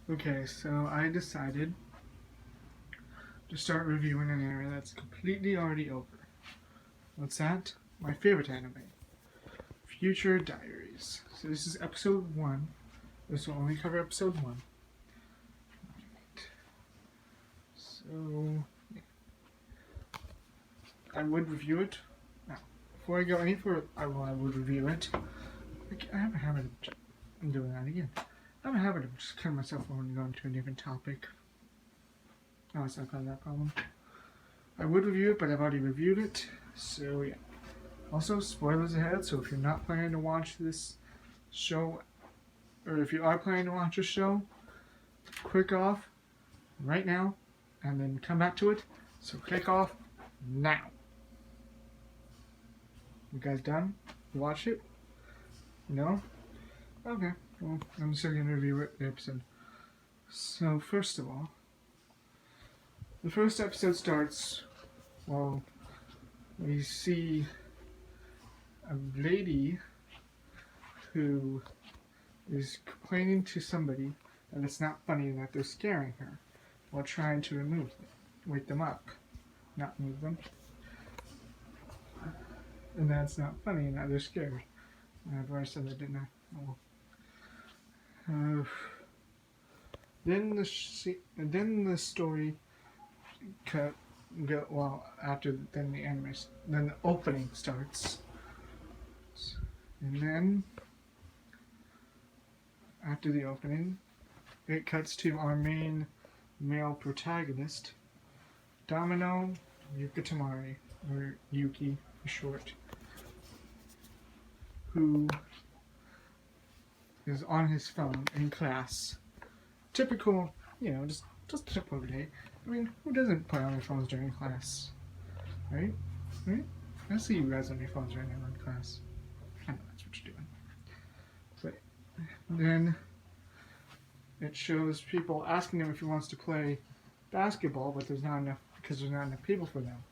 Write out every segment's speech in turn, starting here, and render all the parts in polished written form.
Okay, so I decided to start reviewing an anime that's completely already over. What's that? My favorite anime, Future Diaries. So this is episode 1. This will only cover episode 1. So I would review it. Now, before I go any further, I would review it. I have a habit of I'm doing that again. I have a habit of just cutting myself off and going to a different topic. No, it's not kind of that problem. I would review it, but I've already reviewed it. So yeah. Also, spoilers ahead. So if you're not planning to watch this show, or if you are planning to watch a show, click off right now, and then come back to it. So click off now. You guys done? You watch it? No? Okay. Well, I'm still gonna review the episode. So first of all, the first episode starts. Well, we see a lady who is complaining to somebody that it's not funny and that they're scaring her while trying to wake them up, not move them. And that's not funny and that they're scared. I've already said that, didn't I? Oh. Then the story cut. Then the anime, then the opening starts, and then after the opening, it cuts to our main male protagonist, Domino Yukitamari, or Yuki for short, who is on his phone in class. Typical, just a typical day. I mean, who doesn't play on their phones during class? Right? Right? I see you guys on your phones right now in class. I know that's what you're doing. But then it shows people asking him if he wants to play basketball, but there's not enough because there's not enough people for them.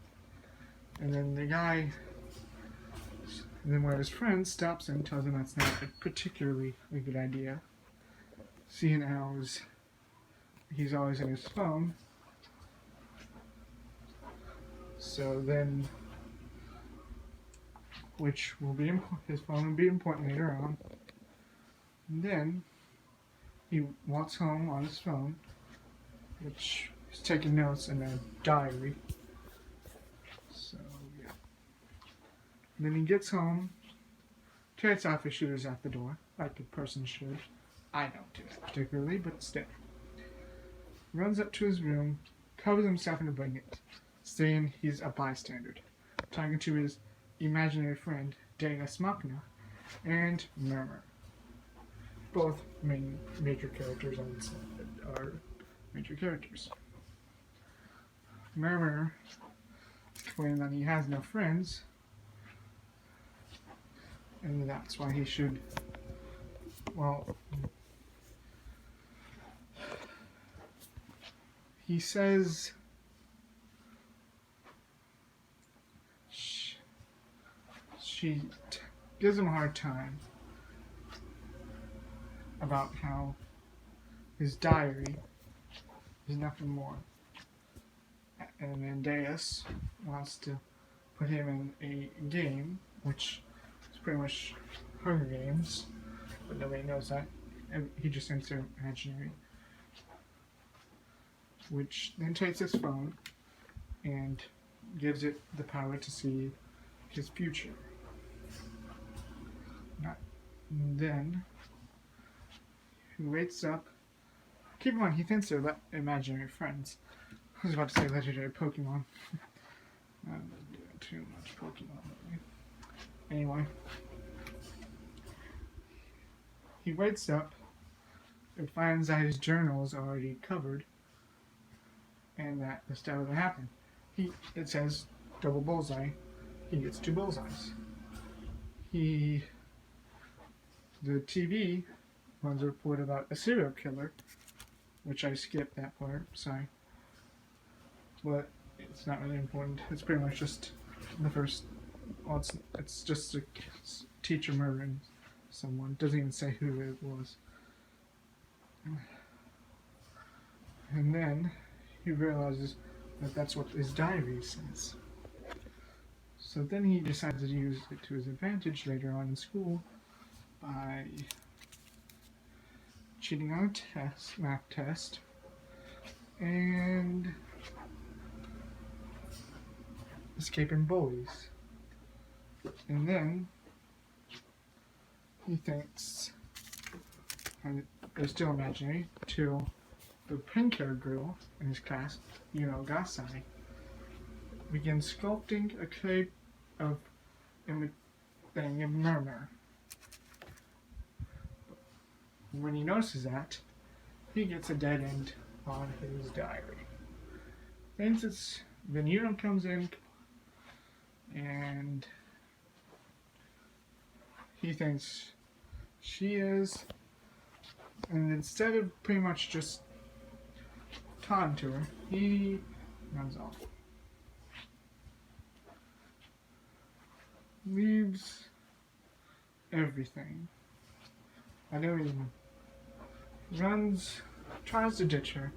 And then one of his friends stops him and tells him that's not particularly a good idea. Seeing how he's always on his phone. So then, which will be his phone will be important later on. And then he walks home on his phone, which is taking notes in a diary. So yeah. And then he gets home, takes off his shoes at the door, like a person should. I don't do that particularly, but still. Runs up to his room, covers himself in a blanket, saying he's a bystander, talking to his imaginary friend, Deus Machina, and Murmur. Both major characters on this are major characters. Murmur explains that he has no friends, and that's why he should, he says she gives him a hard time about how his diary is nothing more. And then Deus wants to put him in a game, which is pretty much Hunger Games, but nobody knows that. He just thinks they're imaginary. Which then takes his phone and gives it the power to see his future. Then he wakes up. Keep in mind, he thinks they're imaginary friends. I was about to say legendary Pokemon. I'm not doing too much Pokemon lately. Anyway, he wakes up and finds that his journal is already covered, and that this doesn't happen. It says double bullseye. He gets 2 bullseyes. The TV runs a report about a serial killer, which I skipped that part, sorry. But it's not really important. It's pretty much just the first, it's just a teacher murdering someone. It doesn't even say who it was. And then he realizes that that's what his diary says. So then he decides to use it to his advantage later on in school by cheating on a math test, and escaping bullies. And then he thinks, and it's still imaginary, till the pink-haired girl in his class, Gasai, begins sculpting a clay of imitating a murmur. When he notices that, he gets a dead end on his diary. Then Yuno comes in, and he thinks she is, and instead of pretty much just talking to her, he runs off. Leaves everything. I know he runs, tries to ditch her,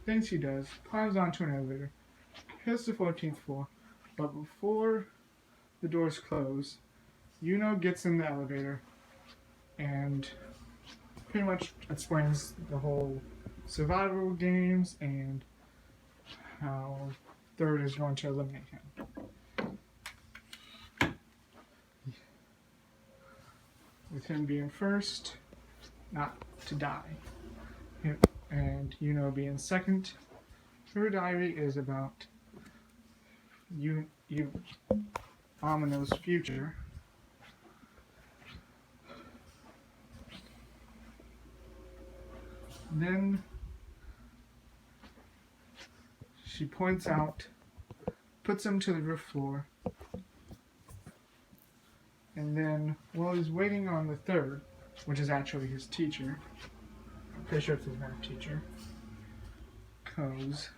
thinks he does, climbs onto an elevator, hits the 14th floor, but before the doors close, Yuno gets in the elevator and pretty much explains the whole survival games and how Third is going to eliminate him. With him being first, not to die, and Yuno being second. Her diary is about Amino's future. Then she puts him to the roof floor, and then while he's waiting on the Third, which is actually his teacher, I'm pretty sure it's his math teacher, goes,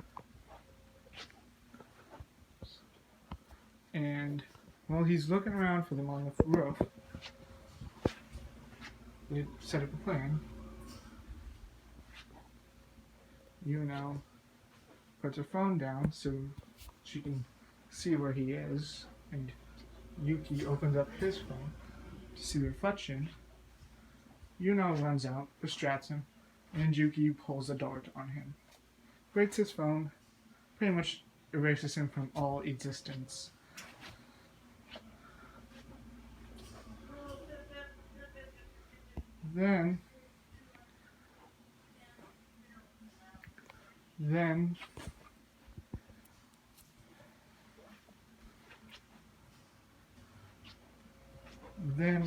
and while he's looking around for them on the roof, we set up a plan. Yuno puts her phone down so she can see where he is, and Yuki opens up his phone to see the reflection. Yuno runs out, distracts him, and Yuki pulls a dart on him. Breaks his phone, pretty much erases him from all existence. Then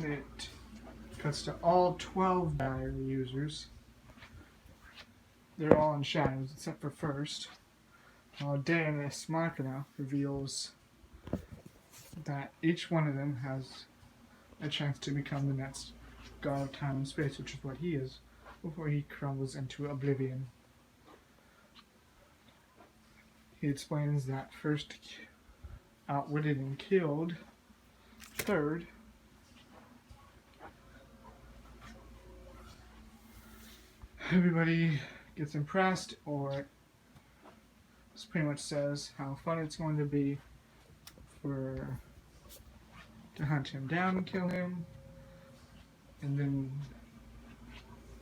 it cuts to all 12 diary users. They're all in shadows except for first. Daenerys Markina reveals that each one of them has a chance to become the next god of time and space, which is what he is, before he crumbles into oblivion. He explains that first outwitted and killed Third. Everybody gets impressed, or just pretty much says how fun it's going to be to hunt him down and kill him. And then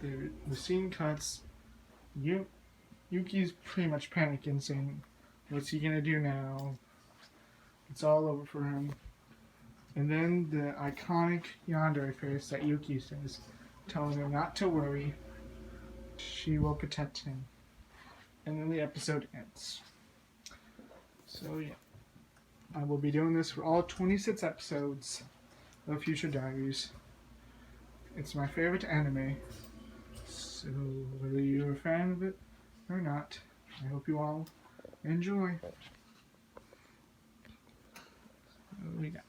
the scene cuts. Yuki's pretty much panicking, saying, "What's he gonna do now? It's all over for him." And then the iconic yandere face that Yuki says, telling him not to worry, she will protect him. And then the episode ends. So yeah, I will be doing this for all 26 episodes of Future Diaries. It's my favorite anime, so whether you're a fan of it or not, I hope you all enjoy. What do we got?